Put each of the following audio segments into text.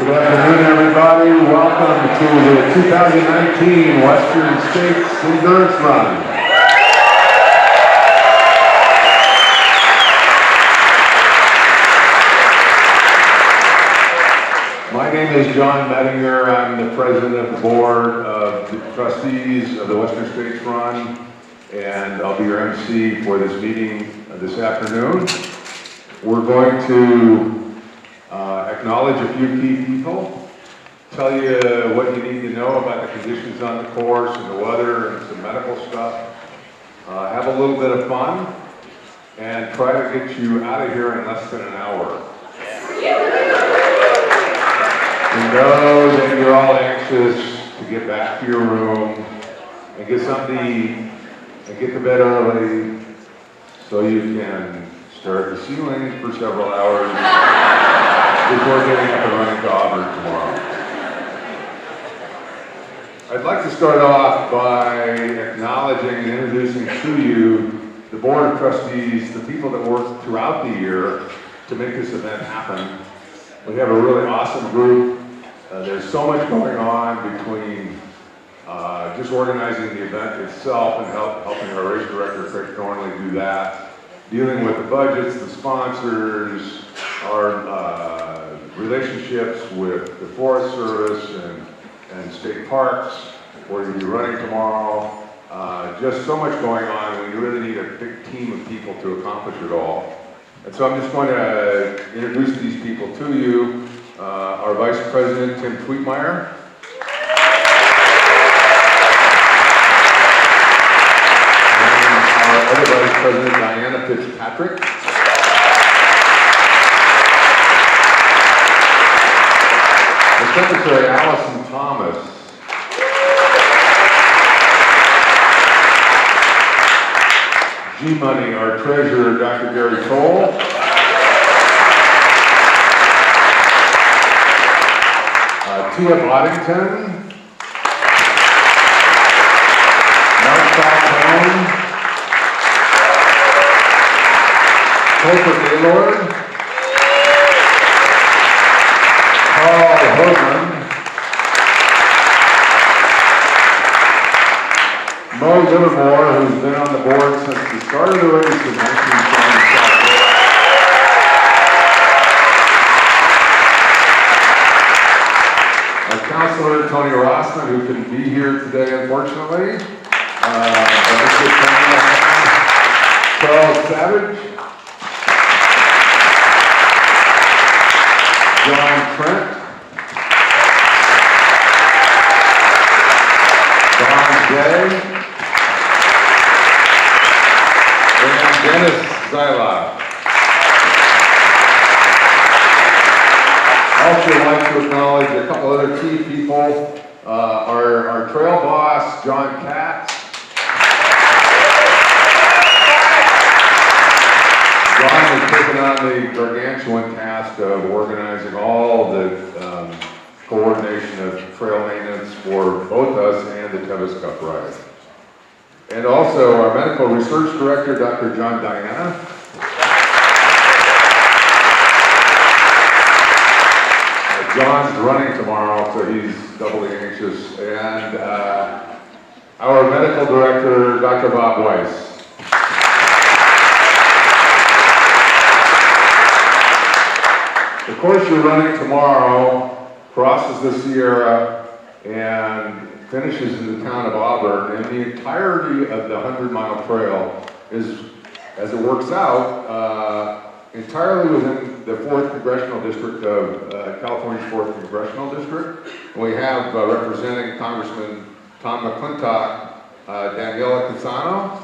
Good afternoon, everybody. Welcome to the 2019 Western States Endurance Run. My name is John Mettinger. I'm the president of the board of the trustees of the Western States Run, and I'll be your MC for this meeting this afternoon. We're going to acknowledge a few key people, tell you what you need to know about the conditions on the course and the weather and some medical stuff, have a little bit of fun, and try to get you out of here in less than an hour. We know that you're all anxious to get back to your room and get something to eat and get to bed early so you can stare at the ceiling for several hours before getting up and running to Auburn tomorrow. I'd like to start off by acknowledging and introducing to you the Board of Trustees, the people that work throughout the year to make this event happen. We have a really awesome group. There's so much going on between just organizing the event itself and helping our race director, Craig Thornley, do that, dealing with the budgets, the sponsors, our relationships with the Forest Service and state parks, where you'll be running tomorrow. Just so much going on. We really need a big team of people to accomplish it all. And so I'm just going to introduce these people to you. Our Vice President, Tim Tweetmeyer. And our other Vice President, Diana Fitzpatrick. Our Secretary, Allison Thomas. G-Money, our Treasurer, Dr. Gary Cole. Tia Boddington, Mark Falcone, Topher Gaylord, Paul Hoagland, Mo Livermore, who's been on the board since the start of the race in 1977. Counselor Tony Rossman, who couldn't be here today, unfortunately. Charles Savage. John Trent. Don Day. And Dennis Zyla. Also like to acknowledge a couple other key people. Our trail boss, John Katz. John has taken on the gargantuan task of organizing all the coordination of trail maintenance for both us and the Tevis Cup ride. And also our medical research director, Dr. John Diana. John's running tomorrow, so he's doubly anxious. And our medical director, Dr. Bob Weiss. The course you're running tomorrow crosses the Sierra and finishes in the town of Auburn. And the entirety of the 100-mile trail is, as it works out, entirely within the 4th Congressional District of California's 4th Congressional District. And we have representing Congressman Tom McClintock, Daniela Casano.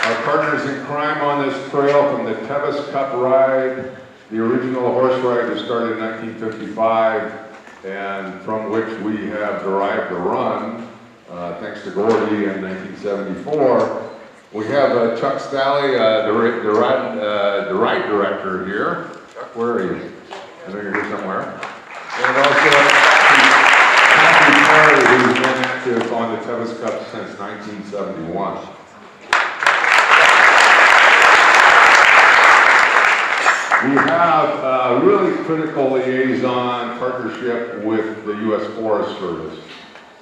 Our partners in crime on this trail from the Tevis Cup ride, the original horse ride that started in 1955, and from which we have derived the run, thanks to Gordy in 1974. We have Chuck Stalley, the ride director here. Chuck, where are you? I know you're here somewhere. And also Kathy Perry, who's been active on the Tevis Cup since 1971. We have a really critical liaison partnership with the U.S. Forest Service.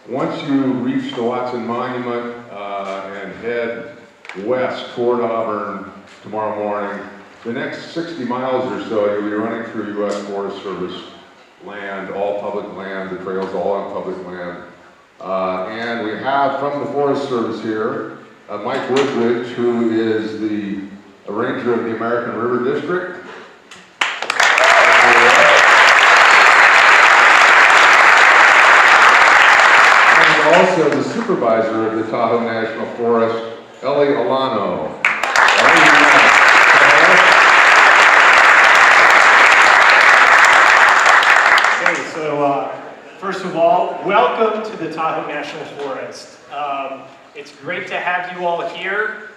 Once you reach the Watson Monument and head west toward Auburn tomorrow morning, the next 60 miles or so, you'll be running through U.S. Forest Service land, all public land, the trails all on public land. And we have from the Forest Service here, Mike Woodridge, who is the ranger of the American River District. And also the supervisor of the Tahoe National Forest, Ellie Alano. First of all, welcome to the Tahoe National Forest. It's great to have you all here.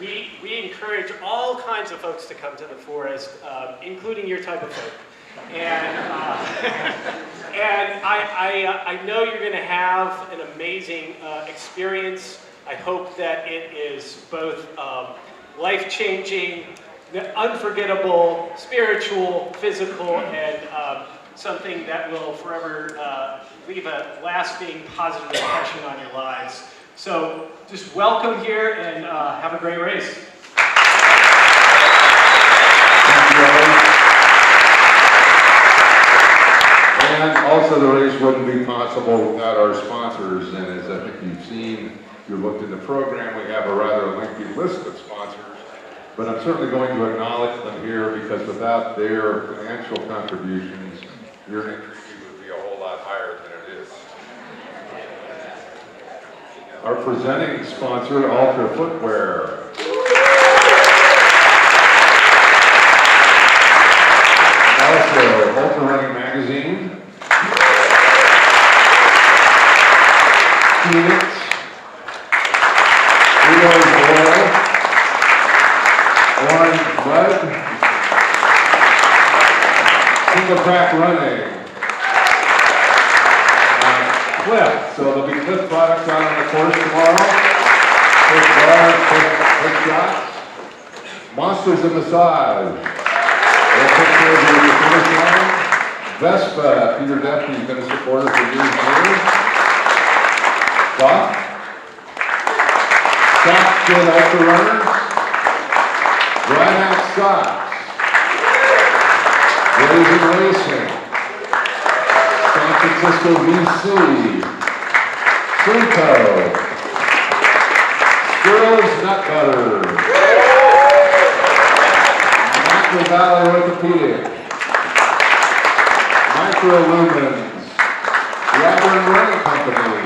We encourage all kinds of folks to come to the forest, including your type of folk. And I know you're going to have an amazing experience. I hope that it is both life-changing, unforgettable, spiritual, physical, and something that will forever leave a lasting positive impression on your lives. So just welcome here and have a great race. Thank you, Ellie. And also the race wouldn't be possible without our sponsors. And as I think you've seen, if you looked in the program, we have a rather lengthy list of sponsors. But I'm certainly going to acknowledge them here because without their financial contributions, your entry fee would be a whole lot higher than it is. Our presenting sponsor, Ultra Footwear. Also, ultrarunning magazine. Phoenix. Rio's Oil. Orange Bud. Single track running. Cliff. So there'll be Cliff products out on the course tomorrow. Cliff bars, Cliff shots. Monsters of Massage. We'll take care of you at the finish line. Vespa. Peter Defty has been a supporter for years and years. Buck. Soft Kid Ultra Runners. Drymax Socks. Blazing Racing, San Francisco VC, Sunco, Squirrels Nut Butter, Napa Valley Orthopedic, Micro Lumens, Rubber and Running Company,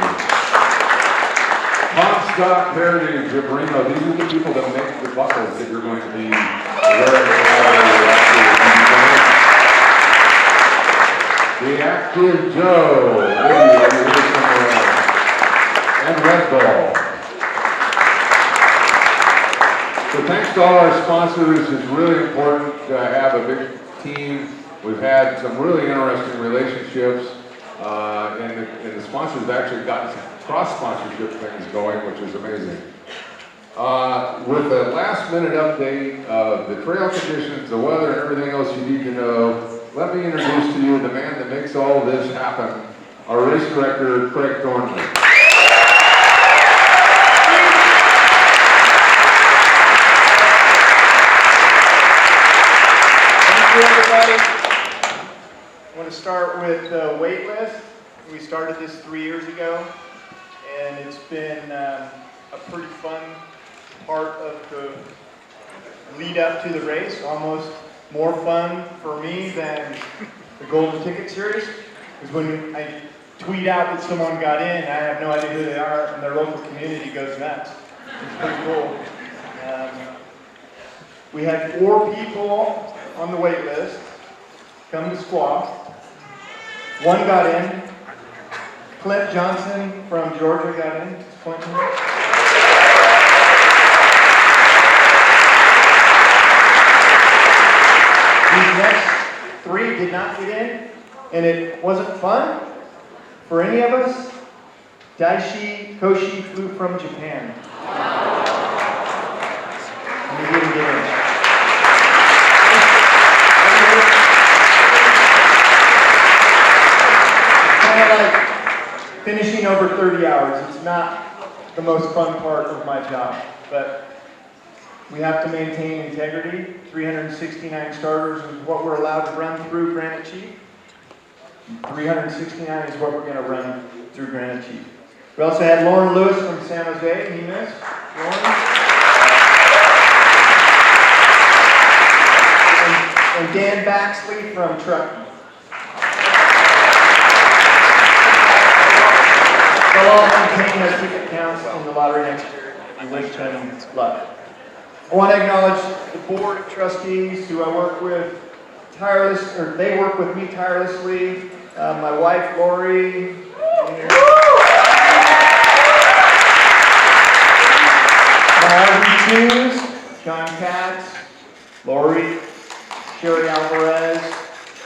Comstock Heritage of Reno. These are the people that make the buckles that you're going to be wearing. The Active Joe, and Red Bull. So thanks to all our sponsors. It's really important to have a big team. We've had some really interesting relationships, and the sponsors have actually gotten some cross-sponsorship things going, which is amazing. With the last-minute update of the trail conditions, the weather, and everything else you need to know, let me introduce to you the man that makes all of this happen, our race director, Craig Thornley. Thank you, everybody. I want to start with the waitlist. We started this 3 years ago, and it's been a pretty fun part of the lead up to the race, almost more fun for me than the Golden Ticket Series, because when I tweet out that someone got in, I have no idea who they are, and their local community goes nuts. It's pretty cool. We had 4 people on the wait list come to squaw. 1 got in. Clint Johnson from Georgia got in. Clinton. These next 3 did not get in, and it wasn't fun for any of us. Daishi Koshi flew from Japan. And he didn't get in. over 30 hours. It's not the most fun part of my job, but we have to maintain integrity. 369 starters is what we're allowed to run through Granite Chief. 369 is what we're going to run through Granite Chief. We also had Lauren Lewis from San Jose. He missed. Lauren. And Dan Baxley from Truckee. They'll all maintain their ticket counts in the lottery next year. I wish them luck. I want to acknowledge the board of trustees who I work with they work with me tirelessly. My wife, Lori. My RV2s, John Katz, Lori, Sherry Alvarez,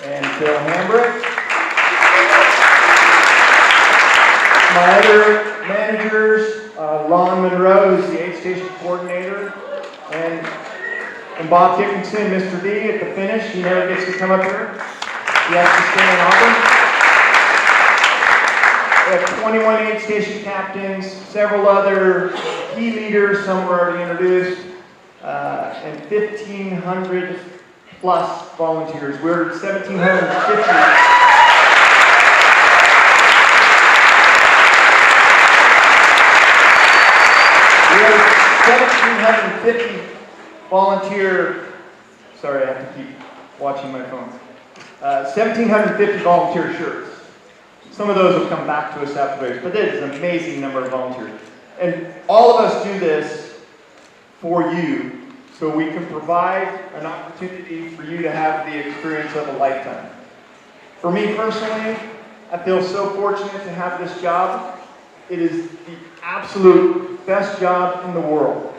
and Bill Hambrick. My other managers, Lon Monroe, who's the aid station coordinator, and Bob Dickinson, Mr. D, at the finish. He never gets to come up here. He has to stay in Auburn. We have 21 aid station captains, several other key leaders, some were already introduced, and 1,500 plus volunteers. We're 1,750. We have 1,750 volunteer, sorry, I have to keep watching my phone. 1,750 volunteer shirts. Some of those will come back to us afterwards, but it is an amazing number of volunteers. And all of us do this for you, so we can provide an opportunity for you to have the experience of a lifetime. For me personally, I feel so fortunate to have this job. It is the absolute best job in the world,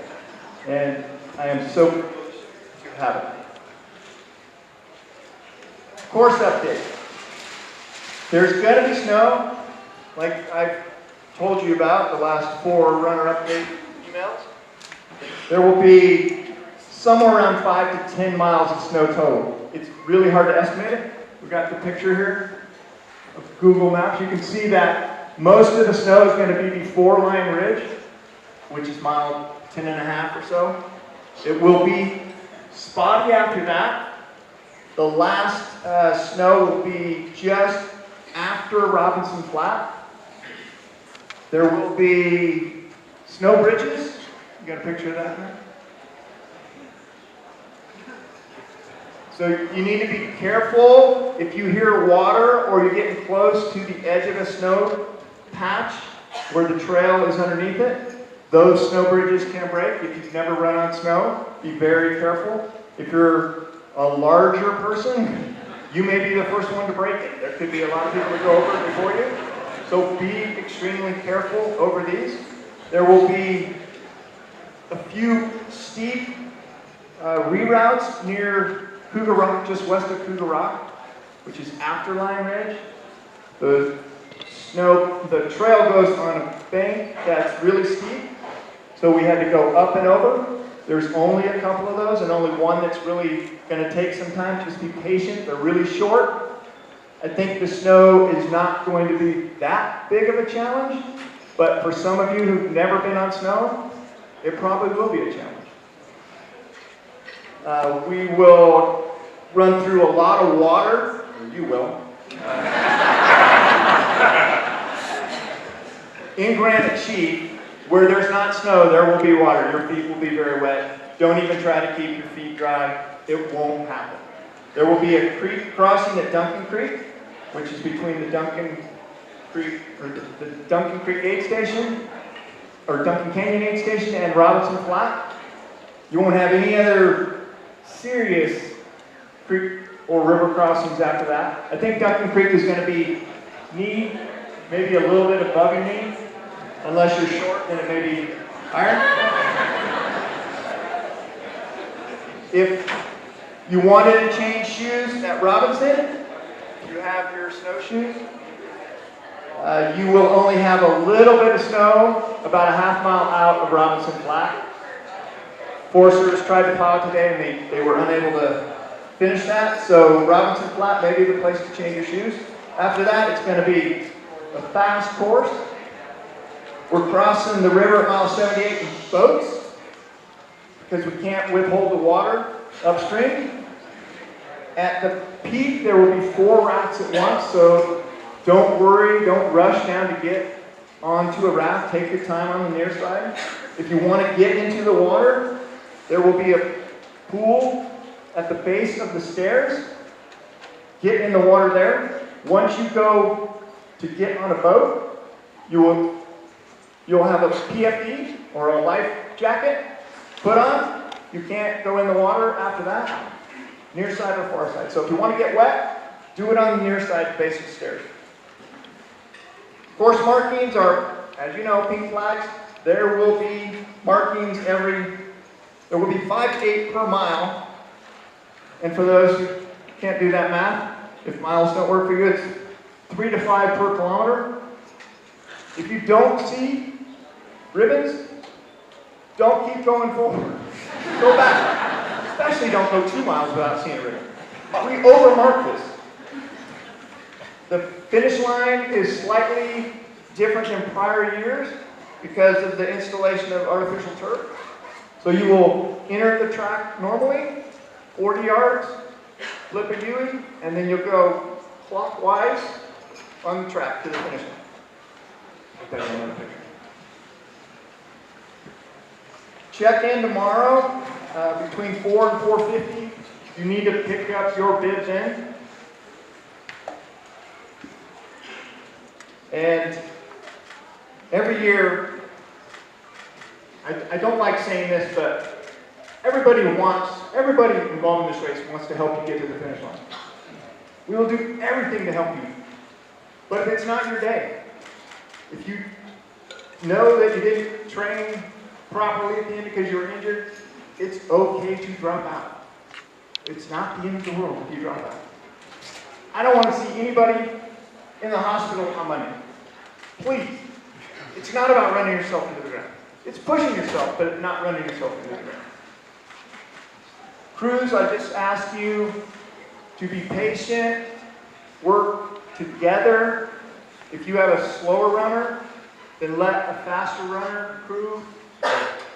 and I am so privileged to have it. Course update. There's going to be snow, like I've told you about the last 4 runner update emails. There will be somewhere around 5 to 10 miles of snow total. It's really hard to estimate it. We've got the picture here of Google Maps. You can see that most of the snow is going to be before Lion Ridge, which is mile 10.5 or so. It will be spotty after that. The last snow will be just after Robinson Flat. There will be snow bridges. You got a picture of that there? So you need to be careful if you hear water or you're getting close to the edge of a snow patch where the trail is underneath it. Those snow bridges can break. If you've never run on snow, be very careful. If you're a larger person, you may be the first one to break it. There could be a lot of people that go over it before you. So be extremely careful over these. There will be a few steep reroutes near Cougar Rock, just west of Cougar Rock, which is after Lion Ridge. The trail goes on a bank that's really steep, so we had to go up and over. There's only a couple of those, and only one that's really going to take some time. Just be patient. They're really short. I think the snow is not going to be that big of a challenge, but for some of you who've never been on snow, it probably will be a challenge. We will run through a lot of water, or you will. In Granite Chief, where there's not snow, there will be water. Your feet will be very wet. Don't even try to keep your feet dry. It won't happen. There will be a creek crossing at Duncan Creek, which is between the Duncan Creek aid station, or Duncan Canyon aid station, and Robinson Flat. You won't have any other serious creek or river crossings after that. I think Duncan Creek is going to be knee, maybe a little bit above your knee. Unless you're short, then it may be higher. If you wanted to change shoes at Robinson, you have your snowshoes. You will only have a little bit of snow about a half mile out of Robinson Flat. Foresters tried to plow today and they were unable to finish that, so Robinson Flat may be the place to change your shoes. After that, it's going to be a fast course. We're crossing the river at mile 78 in boats because we can't withhold the water upstream. At the peak, there will be 4 rafts at once, so don't worry, don't rush down to get onto a raft. Take your time on the near side. If you want to get into the water, there will be a pool at the base of the stairs. Get in the water there. Once you go to get on a boat, you'll have a PFD or a life jacket put on. You can't go in the water after that, near side or far side. So if you want to get wet, do it on the near side base of the stairs. Course markings are, as you know, pink flags. There will be markings there will be 5 to 8 per mile. And for those who can't do that math, if miles don't work for you, it's 3 to 5 per kilometer. If you don't see ribbons, don't keep going forward. Go back. Especially don't go 2 miles without seeing a ribbon. We overmark this. The finish line is slightly different than prior years because of the installation of artificial turf. So you will enter the track normally, 40 yards, flip a U, and then you'll go clockwise on the track to the finish line. Put that in another picture. Check in tomorrow between 4 and 4:50. You need to pick up your bibs in. And every year, I don't like saying this, but everybody involved in this race wants to help you get to the finish line. We will do everything to help you. But if it's not your day, if you know that you didn't train properly at the end because you were injured, it's okay to drop out. It's not the end of the world if you drop out. I don't want to see anybody in the hospital on Monday. Please. It's not about running yourself into the ground. It's pushing yourself, but not running yourself into the ground. Crews, I just ask you to be patient, work together. If you have a slower runner, then let a faster runner crew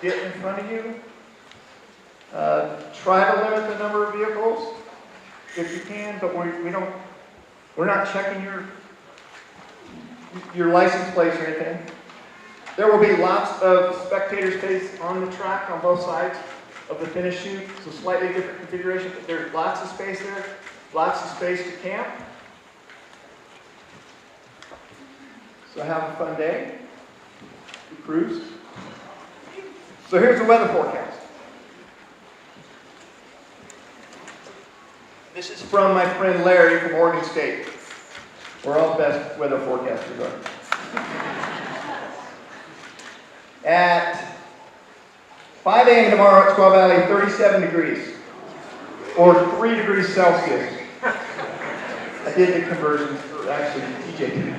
get in front of you. Try to limit the number of vehicles if you can, but we're not checking your license plates or anything. There will be lots of spectator space on the track on both sides of the finish chute. It's a slightly different configuration, but there's lots of space there, lots of space to camp. So have a fun day. Good cruise. So here's the weather forecast. This is from my friend Larry from Oregon State. We're all the best weather forecasters are. At 5 a.m. tomorrow at Squaw Valley, 37 degrees, or 3 degrees Celsius. I did the conversion, actually, TJ did it.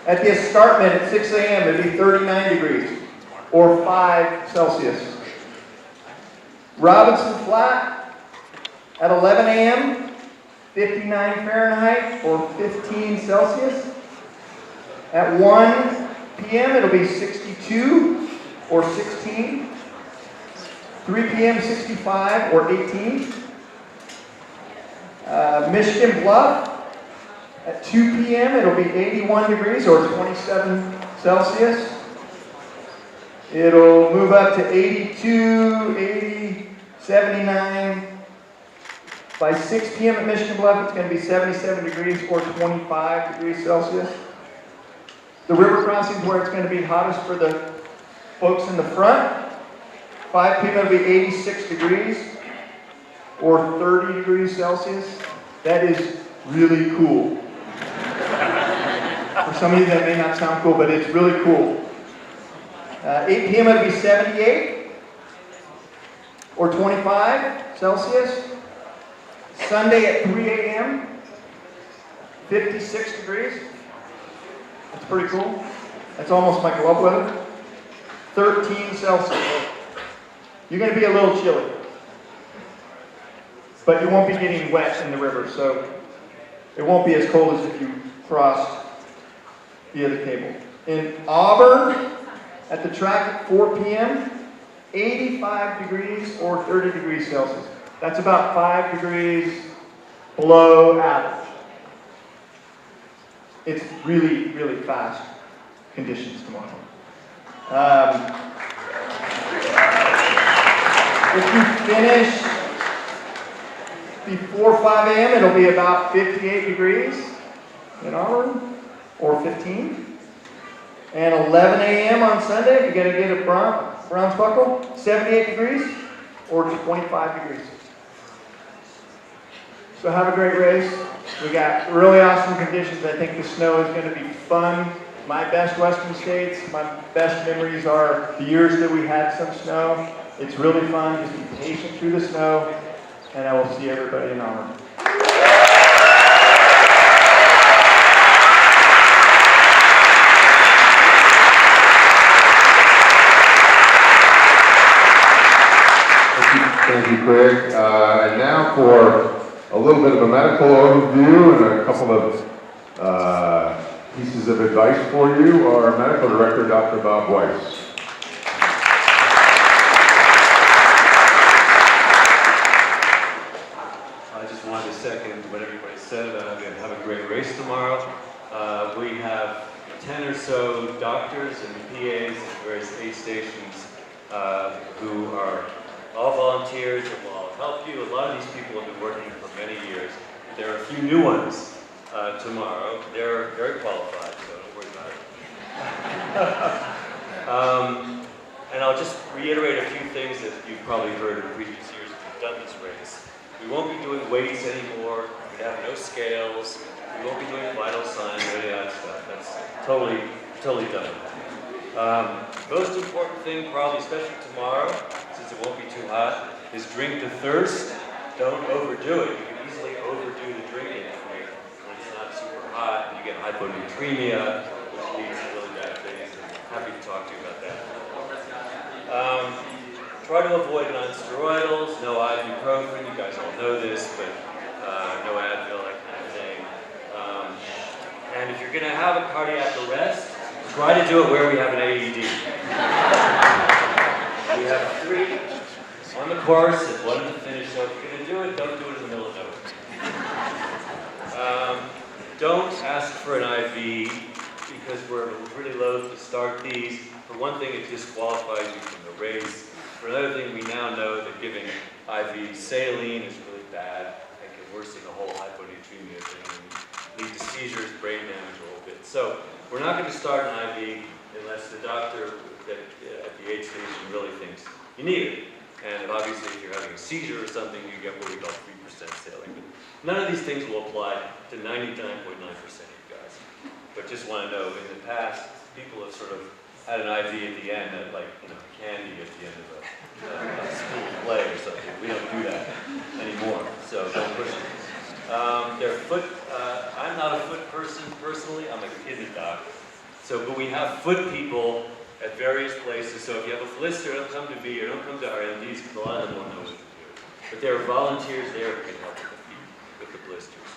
At the escarpment at 6 a.m., it'd be 39 degrees, or 5 Celsius. Robinson Flat at 11 a.m., 59 Fahrenheit, or 15 Celsius. At 1 p.m., it'll be 62, or 16. 3 p.m., 65, or 18. Michigan Bluff, at 2 p.m., it'll be 81 degrees, or 27 Celsius. It'll move up to 82, 80, 79. By 6 p.m. at Michigan Bluff, it's going to be 77 degrees, or 25 degrees Celsius. The river crossing is where it's going to be hottest for the folks in the front. 5 p.m. it'll be 86 degrees, or 30 degrees Celsius. That is really cool. For some of you that may not sound cool, but it's really cool. 8 p.m. it'll be 78, or 25 Celsius. Sunday at 3 a.m., 56 degrees. That's pretty cool. That's almost like glove weather. 13 Celsius. You're going to be a little chilly. But you won't be getting wet in the river, so it won't be as cold as if you crossed via the cable. In Auburn, at the track at 4 p.m., 85 degrees or 30 degrees Celsius. That's about 5 degrees below average. It's really, really fast conditions tomorrow. If you finish before 5 a.m., it'll be about 58 degrees in Auburn, or 15. And 11 a.m. on Sunday, if you're going to get a bronze buckle, 78 degrees or 25 degrees. So have a great race. We got really awesome conditions. I think the snow is going to be fun. My best Western States, my best memories are the years that we had some snow. It's really fun. Just be patient through the snow, and I will see everybody in Auburn. Thank you, Craig. And now for a little bit of a medical overview and a couple of pieces of advice for you, our medical director, Dr. Bob Weiss. I just wanted to second what everybody said about I'm going to have a great race tomorrow. We have 10 or so doctors and PAs at various aid stations who are all volunteers and will all help you. A lot of these people have been working for many years. There are a few new ones tomorrow. They're very qualified, so don't worry about it. And I'll just reiterate a few things that you've probably heard in previous years if you've done this race. We won't be doing weights anymore. We have no scales. We won't be doing vital signs or any of that stuff. That's totally done. Most important thing, probably especially tomorrow, since it won't be too hot, is drink to thirst. Don't overdo it. You can easily overdo the drinking when it's not super hot and you get hyponatremia, which leads to really bad things. I'm happy to talk to you about that. Try to avoid non-steroidals, no ibuprofen, you guys all know this, but no Advil, that kind of thing. And if you're going to have a cardiac arrest, try to do it where we have an AED. We have 3 on the course and 1 to finish, so if you're going to do it, don't do it in the middle of nowhere. Don't ask for an IV because we're really loath to start these. For one thing, it disqualifies you from the race. For another thing, we now know that giving IV saline is really bad and can worsen the whole hyponatremia thing and lead to seizures, brain damage a little bit. So we're not going to start an IV unless the doctor at the aid station really thinks you need it. And obviously, if you're having a seizure or something, you get what we call 3% saline. But none of these things will apply to 99.9% of you guys. But just want to know, in the past, people have sort of had an IV at the end, like candy at the end of a school play or something. We don't do that anymore, so don't push it. Their foot. I'm not a foot person personally. I'm a kidney doc. But we have foot people at various places. So if you have a blister, don't come to me or don't come to RMDs because a lot of them won't know what to do. But there are volunteers there who can help with the blisters.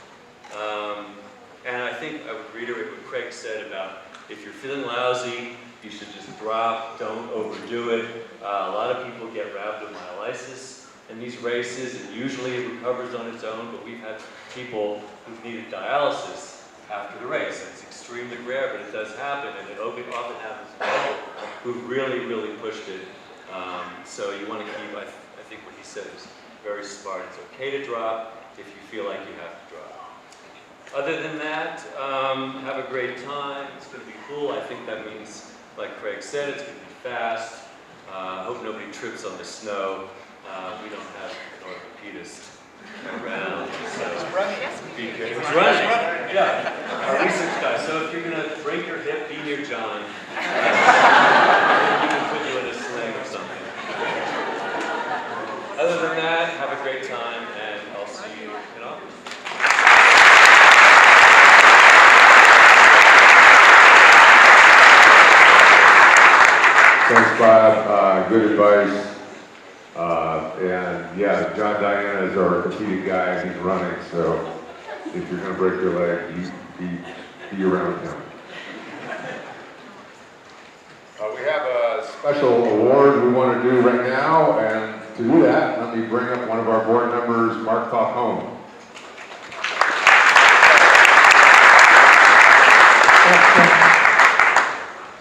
And I think I would reiterate what Craig said about if you're feeling lousy, you should just drop, don't overdo it. A lot of people get rhabdomyolysis in these races, and usually it recovers on its own, but we've had people who've needed dialysis after the race. It's extremely rare, but it does happen, and it often happens to people who've really, really pushed it. So you want to keep, I think what he said is very smart. It's okay to drop if you feel like you have to drop. Other than that, have a great time. It's going to be cool. I think that means, like Craig said, it's going to be fast. Hope nobody trips on the snow. We don't have an orthopedist around. So be careful. It's running. Yeah. Our research guy. So if you're going to break your hip, be near John. We can put you in a sling or something. Other than that, have a great time, and I'll see you in August. Thanks, Bob. Good advice. And yeah, John Diana is our orthopedic guy. He's running, so if you're going to break your leg, be around him. special award we want to do right now, and to do that, let me bring up one of our board members, Mark Falcone.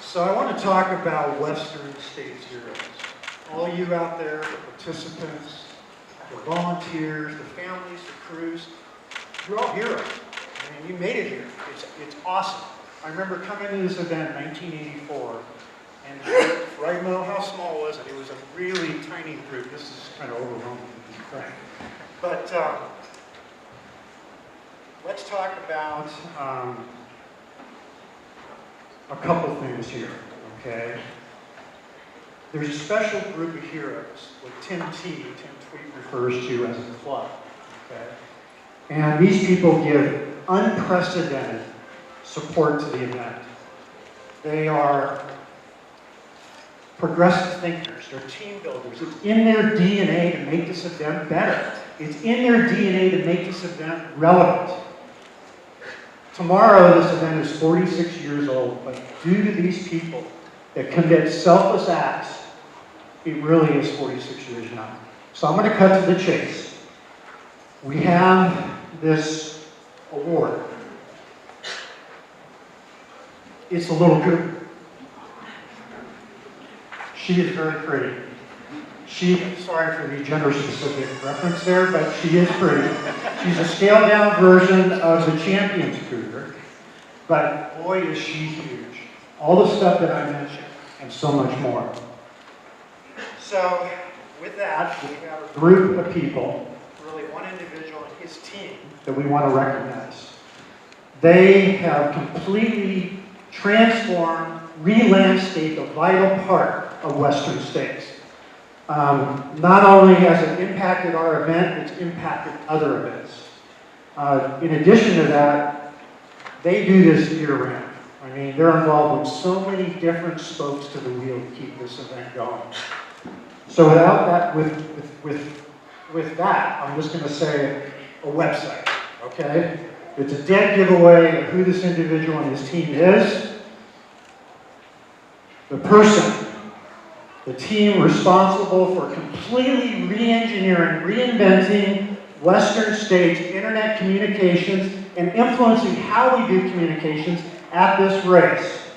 So I want to talk about Western States heroes. All you out there, the participants, the volunteers, the families, the crews, you're all heroes. I mean, you made it here. It's awesome. I remember coming to this event in 1984, and I don't know how small it was. It was a really tiny group. This is kind of overwhelming, to be frank. But let's talk about a couple things here, okay? There's a special group of heroes with Tim Tweet refers to as a club, okay? And these people give unprecedented support to the event. They are progressive thinkers, they're team builders. It's in their DNA to make this event better. It's in their DNA to make this event relevant. Tomorrow, this event is 46 years old, but due to these people that commit selfless acts, it really is 46 years now. So I'm going to cut to the chase. We have this award. It's a little cougar. She is very pretty. Sorry for the gender-specific reference there, but she is pretty. She's a scaled-down version of the Champions cougar, but boy is she huge. All the stuff that I mentioned, and so much more. So, with that, we have a group of people, really one individual and his team, that we want to recognize. They have completely transformed, re-landscaped a vital part of Western States. Not only has it impacted our event, it's impacted other events. In addition to that, they do this year-round. I mean, they're involved with so many different spokes to the wheel to keep this event going. So without that, with that, I'm just going to say a website, okay? It's a dead giveaway of who this individual and his team is. The person, the team responsible for completely re-engineering, reinventing Western States internet communications and influencing how we do communications at this race.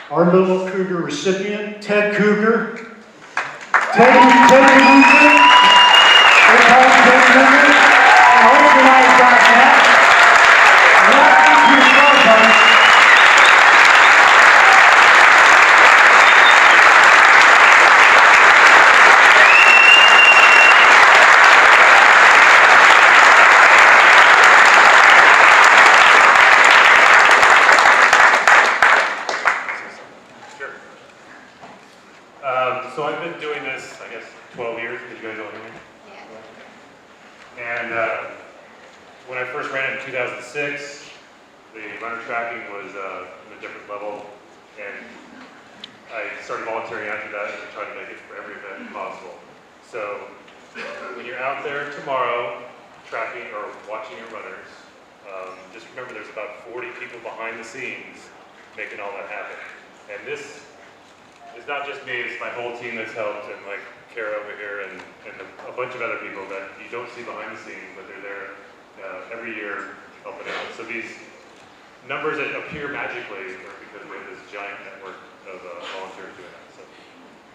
Our little cougar recipient, Ted Cougar. Ted Cougar, ultrarunning.net. Welcome to the club, buddy. So I've been doing this, I guess, 12 years, because you guys all hear me? And when I first ran it in 2006, the runner tracking was in a different level, and I started volunteering after that to try to make it for every event possible. So when you're out there tomorrow tracking or watching your runners, just remember there's about 40 people behind the scenes making all that happen. And this it's not just me, it's my whole team that's helped, and like Kara over here and a bunch of other people that you don't see behind the scenes, but they're there every year helping out. So these numbers that appear magically are because we have this giant network of volunteers doing that. So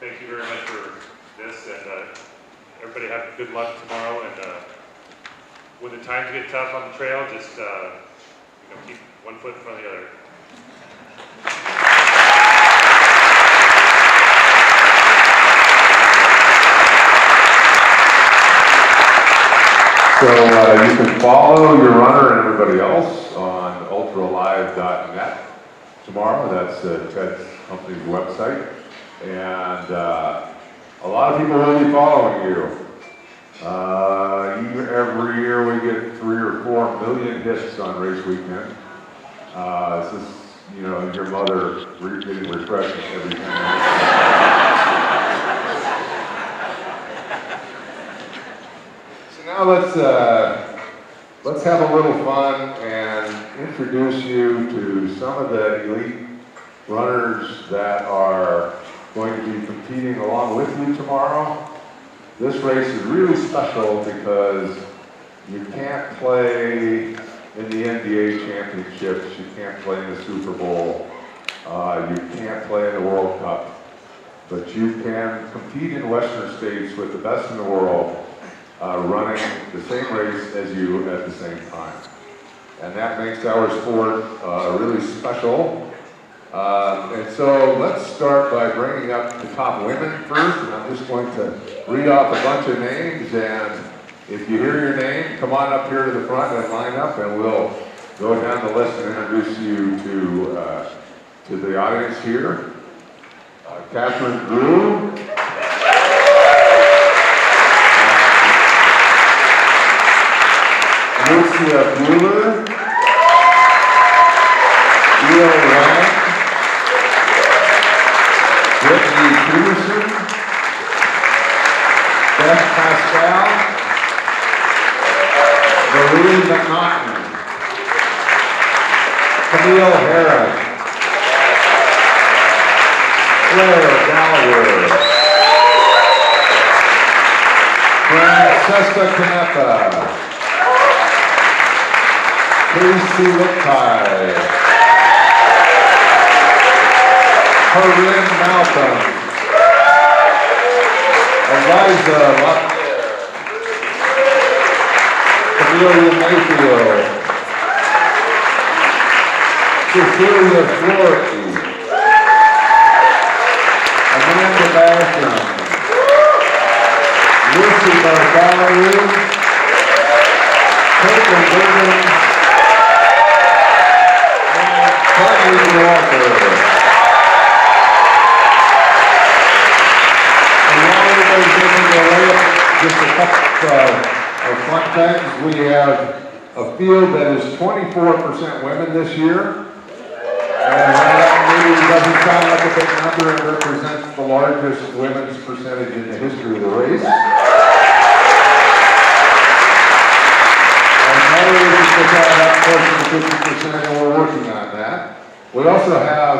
thank you very much for this, and everybody have good luck tomorrow. And when the times get tough on the trail, just keep one foot in front of the other. So you can follow your runner and everybody else on ultralive.net tomorrow. That's Ted's company's website. And a lot of people will be following you. Every year we get 3 or 4 million hits on race weekend. This is, your mother getting refreshing every time. Now let's have a little fun and introduce you to some of the elite runners that are going to be competing along with you tomorrow. This race is really special because you can't play in the NBA championships, you can't play in the Super Bowl, you can't play in the World Cup, but you can compete in Western states with the best in the world running the same race as you at the same time. And that makes our sport really special. And so let's start by bringing up the top women first, and I'm just going to read off a bunch of names, and if you hear your name, come on up here to the front and line up, and we'll go down the list and introduce you to the audience here. Catherine Drew. Lucia Bueller. Leo Wang. Brittany Peterson. Beth Pascal. Marie McNaughton. Camille Herron. Clair Gallagher. Francesca Canepa. Casey Lipkai. Corinne Malcolm. Eliza Locklear. Amelia Mayfield. Cecilia Florey. Amanda Basham. Lucy Bartholomew. Caitlin Burton. And Courtney Walker. And while everybody's getting their way up, just a couple of fun things. We have a field that is 24% women this year. And that maybe doesn't sound like a big number, it represents the largest women's percentage in the history of the race. And now we can get that up closer to 50%, and we're working on that. We also have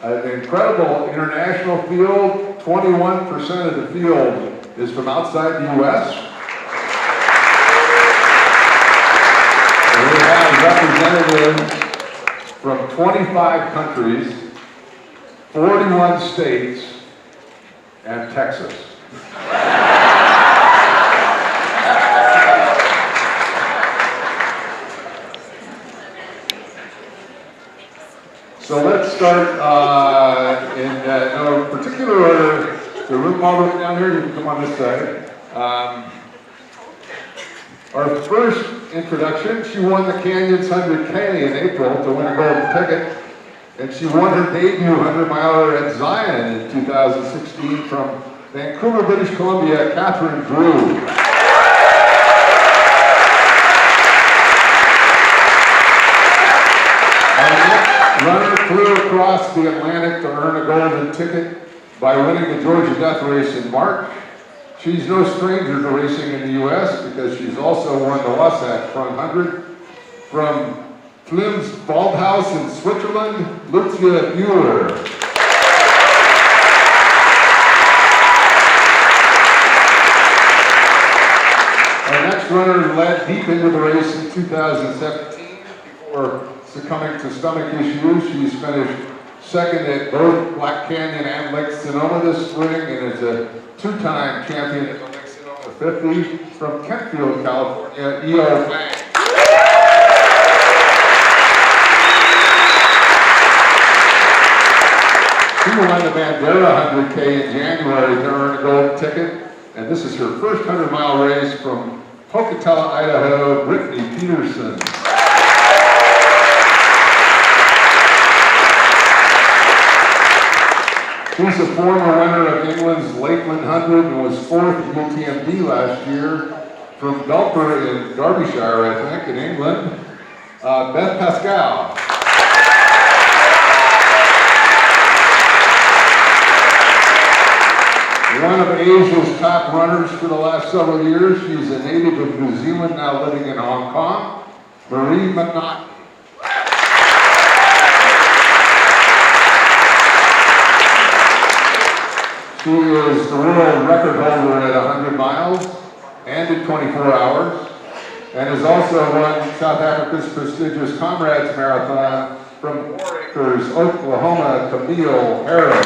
an incredible international field. 21% of the field is from outside the U.S. And we have representatives from 25 countries, 41 states, and Texas. So let's start in no particular order. The room all the way down here, you can come on this side. Our first introduction, she won the Canyons 100K in April to win a golden ticket, and she won her debut 100-miler at Zion in 2016 from Vancouver, British Columbia, Catherine Drew. Our next runner flew across the Atlantic to earn a golden ticket by winning the Georgia Death Race in March. She's no stranger to racing in the U.S. because she's also won the Wasatch Front 100 from Flims Waldhaus in Switzerland, Lucia Bueller. Our next runner led deep into the race in 2017 before succumbing to stomach issues. She's finished second at both Black Canyon and Lake Sonoma this spring, and is a two-time champion at the Lake Sonoma 50 from Kentfield, California, E.O. Wang. She won the Bandera 100K in January to earn a golden ticket, and this is her first 100-mile race from Pocatello, Idaho, Brittany Peterson. She's a former winner of England's Lakeland 100 and was fourth at UTMB last year from Belper in Derbyshire, I think, in England. Beth Pascal. One of Asia's top runners for the last several years. She's a native of New Zealand, now living in Hong Kong. Marie McNaughton. She is the world record holder at 100 miles and at 24 hours, and has also won South Africa's prestigious Comrades Marathon from Acres, Oklahoma, Camille Harris.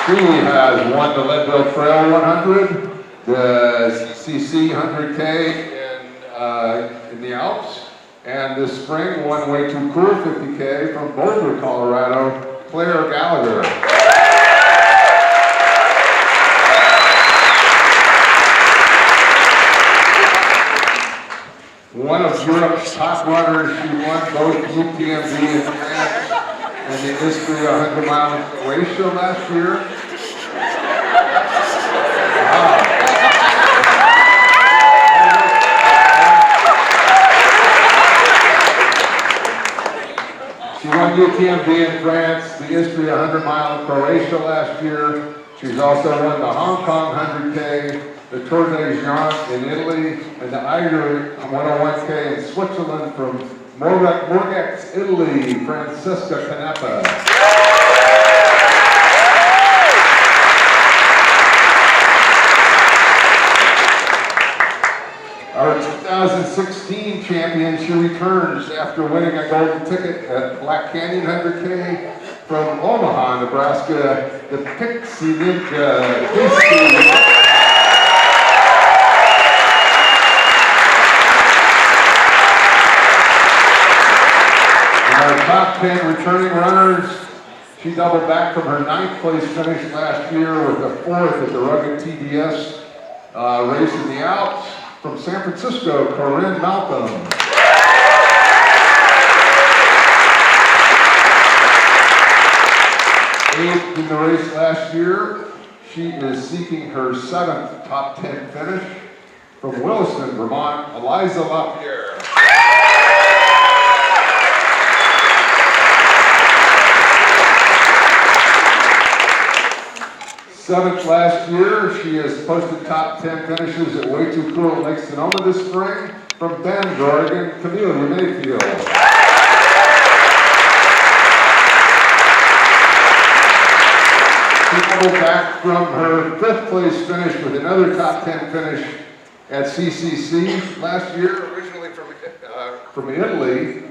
She has won the Leadville Trail 100, the CCC 100K in the Alps, and this spring won Way Too Cool 50K from Boulder, Colorado, Clair Gallagher. One of Europe's top runners, she won both UTMB in France and the Istria 100-mile in Croatia last year. Wow. She won UTMB in France, the Istria 100-mile in Croatia last year. She's also won the Hong Kong 100K, the Tour des Géants in Italy, and the Eiger 101K in Switzerland from Morgex, Italy, Francesca Canepa. Our 2016 champion, she returns after winning a golden ticket at Black Canyon 100K from Omaha, Nebraska, the Pixie Ninja Casey. Our top 10 returning runners, she doubled back from her 9th place finish last year with a 4th at the Rugged TDS race in the Alps. From San Francisco, Corinne Malcolm. 8th in the race last year, she is seeking her 7th top 10 finish. From Williston, Vermont, Eliza LaPierre. 7th last year, she has posted top 10 finishes at Way Too Cool Lake Sonoma this spring. From Bend, Oregon, Camille Mayfield. She doubled back from her 5th place finish with another top 10 finish at CCC last year, originally from Italy,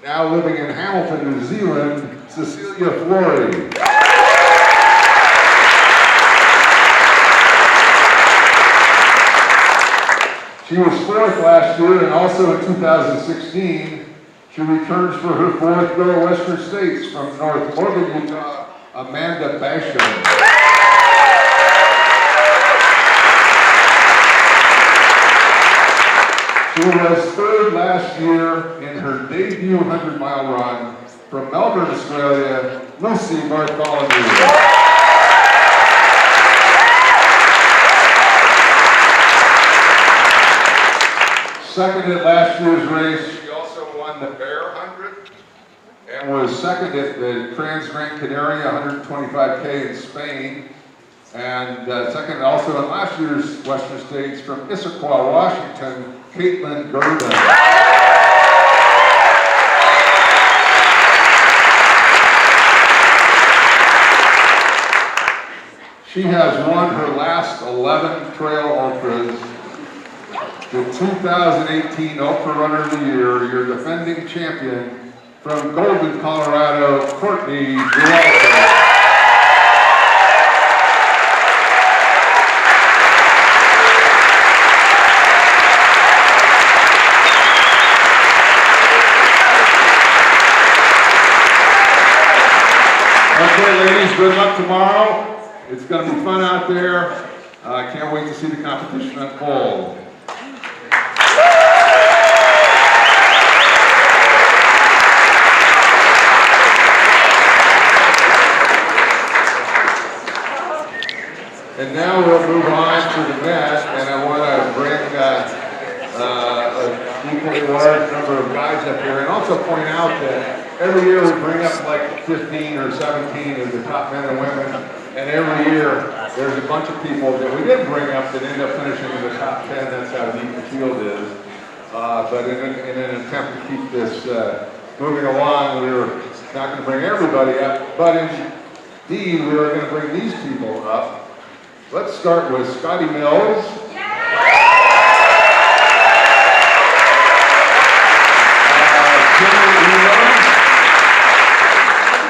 now living in Hamilton, New Zealand, Cecilia Flori. She was 4th last year, and also in 2016, she returns for her 4th go Western States from North Morgan, Utah, Amanda Basham. She was 3rd last year in her debut 100-mile run from Melbourne, Australia, Lucy Bartholomew. Second at last year's race, she also won the Bear 100 and was 2nd at the Trans-Gran Canaria 125K in Spain, and 2nd also in last year's Western States from Issaquah, Washington, Caitlin Gordon. She has won her last 11 trail ultras. The 2018 Ultra Runner of the Year, your defending champion from Golden, Colorado, Courtney Walmsley. Okay, ladies, good luck tomorrow. It's going to be fun out there. I can't wait to see the competition unfold. And now we'll move on to the net, and I want to bring an equally large number of guys up here, and also point out that every year we bring up like 15 or 17 of the top men and women, and every year there's a bunch of people that we didn't bring up that end up finishing in the top 10. That's how deep the field is. But in an attempt to keep this moving along, we were not going to bring everybody up, but indeed we are going to bring these people up. Let's start with Scotty Mills.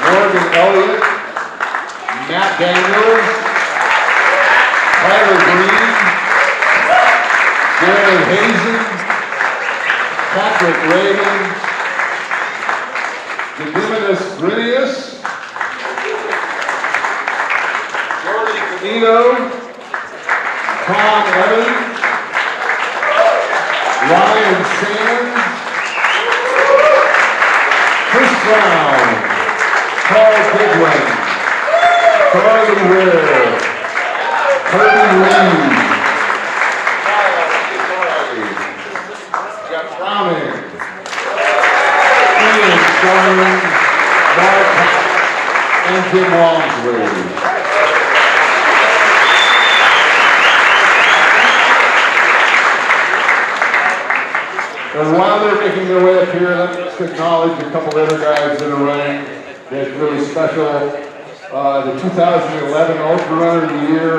Morgan Elliott, Matt Daniels, Tyler Green, Jared Hazen, Patrick Reagan, Didymus Grinius, Jordan Camino, Tom Evans, Ryan Sands, Chris Brown, Paul Goodwin, Charlie Ware, Kirby Reed, Jeff Browning, Ian Sherman, Mark and Jim Walmsley. And while they're making their way up here, let's acknowledge a couple other guys that are running that's really special. The 2011 Ultra Runner of the Year,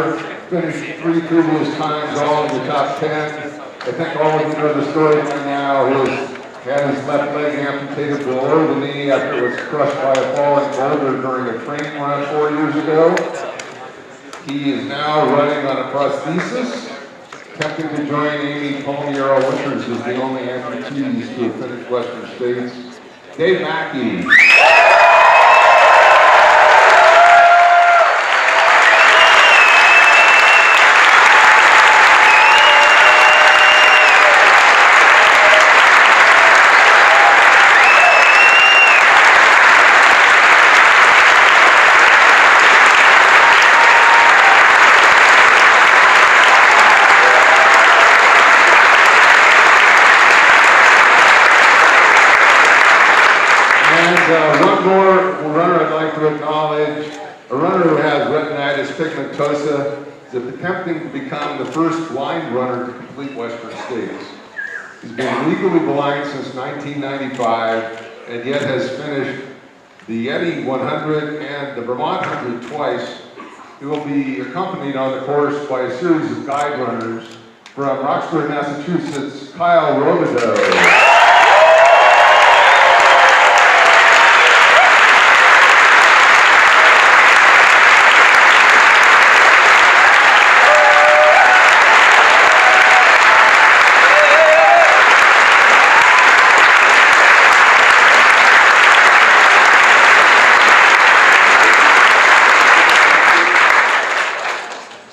finished 3 previous times, all in the top 10. I think all of you know the story by now. He had his left leg amputated below the knee after it was crushed by a falling boulder during a training run 4 years ago. He is now running on a prosthesis, attempting to join Amy Palmiero Winters as the only amputees to have finished Western States. Dave Mackey. One more runner I'd like to acknowledge, a runner who has retinitis pigmentosa, is attempting to become the first blind runner to complete Western States. He's been legally blind since 1995, and yet has finished the Yeti 100 and the Vermont 100 twice. He will be accompanied on the course by a series of guide runners from Roxbury, Massachusetts, Kyle Robideau.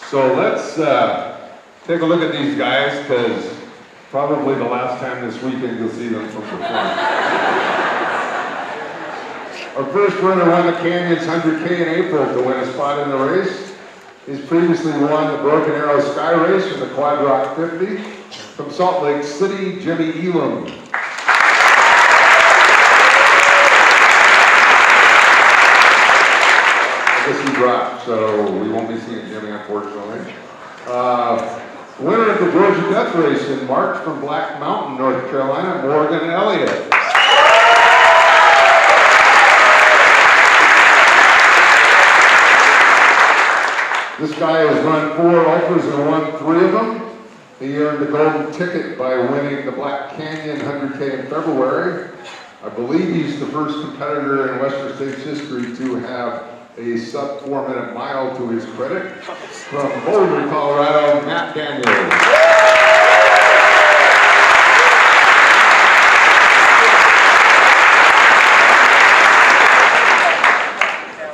So let's take a look at these guys, because probably the last time this weekend you'll see them from the front. Our first runner won the Canyons 100K in April to win a spot in the race. He's previously won the Broken Arrow Sky Race and the Quad Rock 50. From Salt Lake City, Jimmy Elam. He dropped, so we won't be seeing Jimmy, unfortunately. Winner of the Georgia Death Race in March from Black Mountain, North Carolina, Morgan Elliott. This guy has run 4 ultras and won 3 of them. He earned the golden ticket by winning the Black Canyon 100K in February. I believe he's the first competitor in Western States history to have a sub 4-minute mile to his credit. From Boulder, Colorado, Matt Daniels.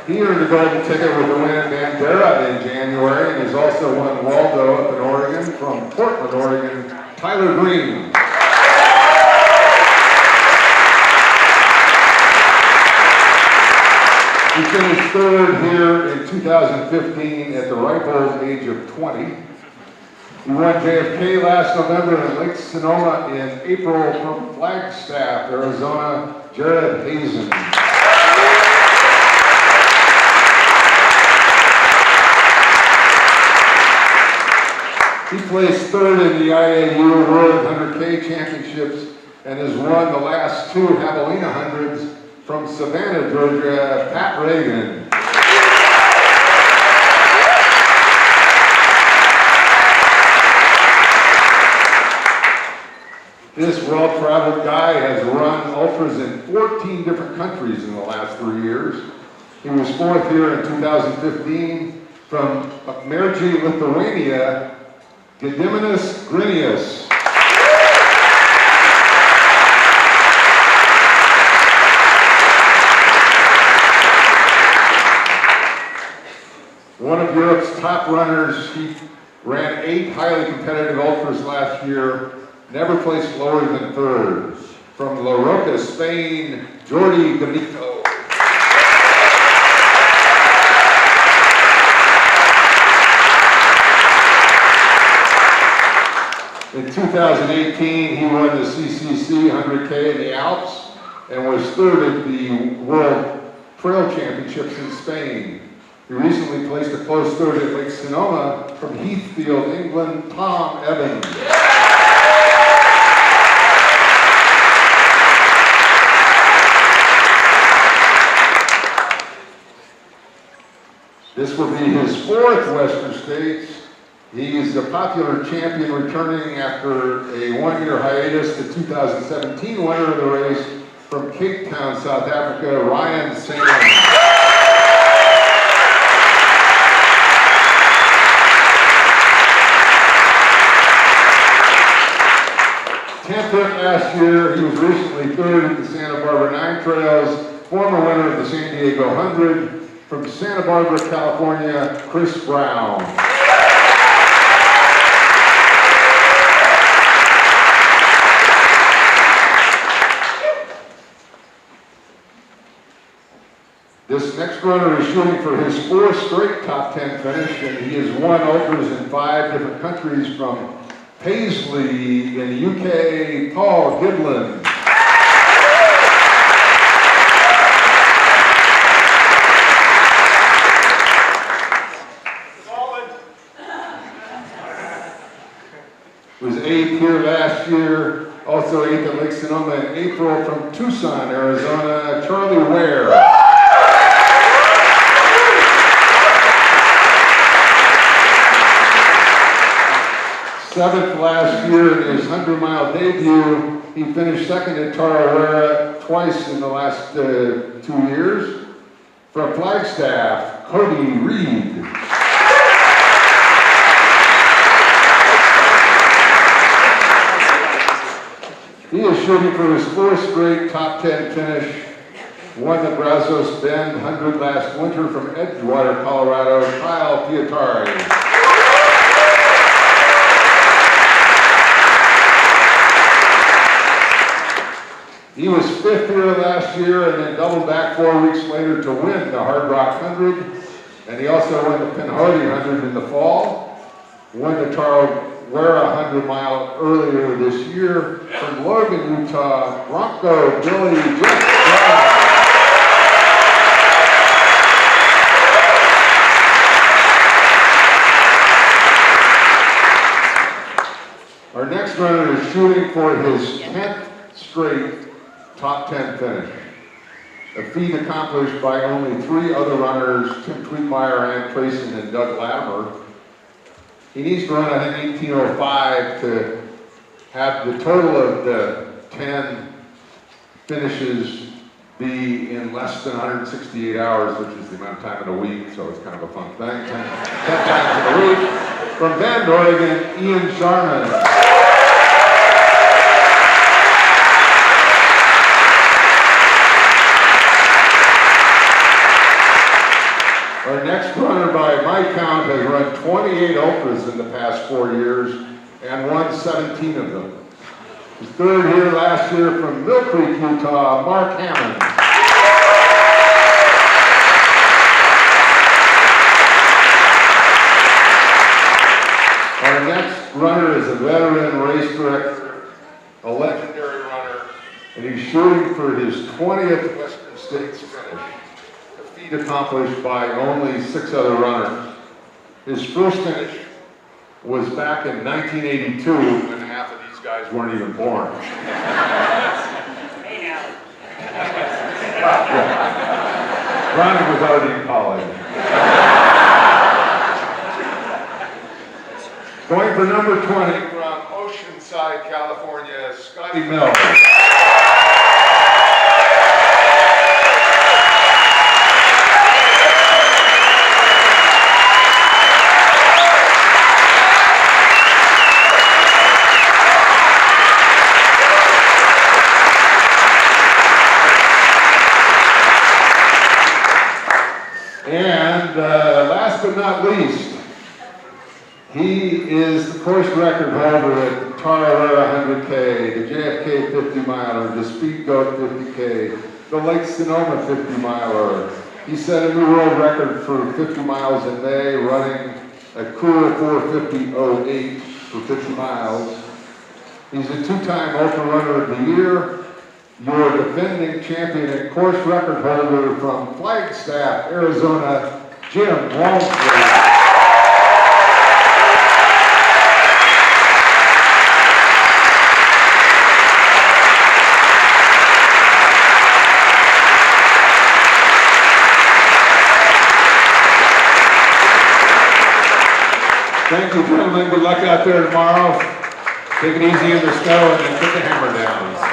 He earned a golden ticket with the win at Bandera in January, and he's also won Waldo up in Oregon. From Portland, Oregon, Tyler Green. He finished 3rd here in 2015 at the ripe old age of 20. He won JFK last November in Lake Sonoma in April. From Flagstaff, Arizona, Jared Hazen. He placed third in the IAU World 100K Championships and has won the last 2 Javelina hundreds from Savannah, Georgia, Pat Reagan. This well-traveled guy has run ultras in 14 different countries in the last 3 years. He was 4th here in 2015 from Mergy, Lithuania, Gediminas Grinius. One of Europe's top runners, he ran 8 highly competitive ultras last year, never placed lower than 3rd. From La Roca, Spain, Jordi Gamito. In 2018, he won the CCC 100K in the Alps and was 3rd at the World Trail Championships in Spain. He recently placed a close 3rd at Lake Sonoma from Heathfield, England, Tom Evans. This will be his 4th Western States. He is a popular champion returning after a 1-year hiatus, the 2017 winner of the race from Cape Town, South Africa, Ryan Salem. 10th hit last year. He was recently 3rd at the Santa Barbara 9 Trails, former winner of the San Diego 100, from Santa Barbara, California, Chris Brown. This next runner is shooting for his 4th straight top 10 finish, and he has won ultras in 5 different countries, from Paisley in the UK, Paul Giblin. Was 8th here last year, also 8th at Lake Sonoma in April, from Tucson, Arizona, Charlie Ware. 7th last year in his 100-mile debut. He finished 2nd at Tarawera twice in the last 2 years. From Flagstaff, Cody Reed. He is shooting for his 4th straight top 10 finish. Won the Brazos Bend 100 last winter from Edgewater, Colorado, Kyle Pietari. He was 5th here last year and then doubled back 4 weeks later to win the Hard Rock 100. And he also won the Pinhoti 100 in the fall. Won the Tarawera 100-mile earlier this year. From Logan, Utah, Bronco Billy Jeff. Our next runner is shooting for his 10th straight top 10 finish. A feat accomplished by only 3 other runners, Tim Tweetmeyer, Ann Trayson, and Doug Latimer. He needs to run, I think, 18:05 to have the total of the 10 finishes be in less than 168 hours, which is the amount of time in a week, so it's kind of a fun thing. 10 times in a week. From Bend, Oregon, Ian Sharman. Our next runner, by my count, has run 28 ultras in the past 4 years and won 17 of them. His 3rd here last year from Mill Creek, Utah, Mark Hammond. Our next runner is a veteran race director, a legendary runner, and he's shooting for his 20th Western States finish. Accomplished by only 6 other runners. His first finish was back in 1982 when half of these guys weren't even born. Hey now. Ronnie was already in college. Going for number 20 from Oceanside, California, Scotty Miller. And last but not least, he is the course record holder at the Tarawera 100K, the JFK 50 miler, the Speed Goat 50K, the Lake Sonoma 50 miler. He set a new world record for 50 miles in May, running a cool 4:50:08 for 50 miles. He's a two-time Ultra Runner of the Year. Your defending champion and course record holder from Flagstaff, Arizona, Jim Walmsley. Thank you, gentlemen. Good luck out there tomorrow. Take it easy in the snow and then put the hammer down.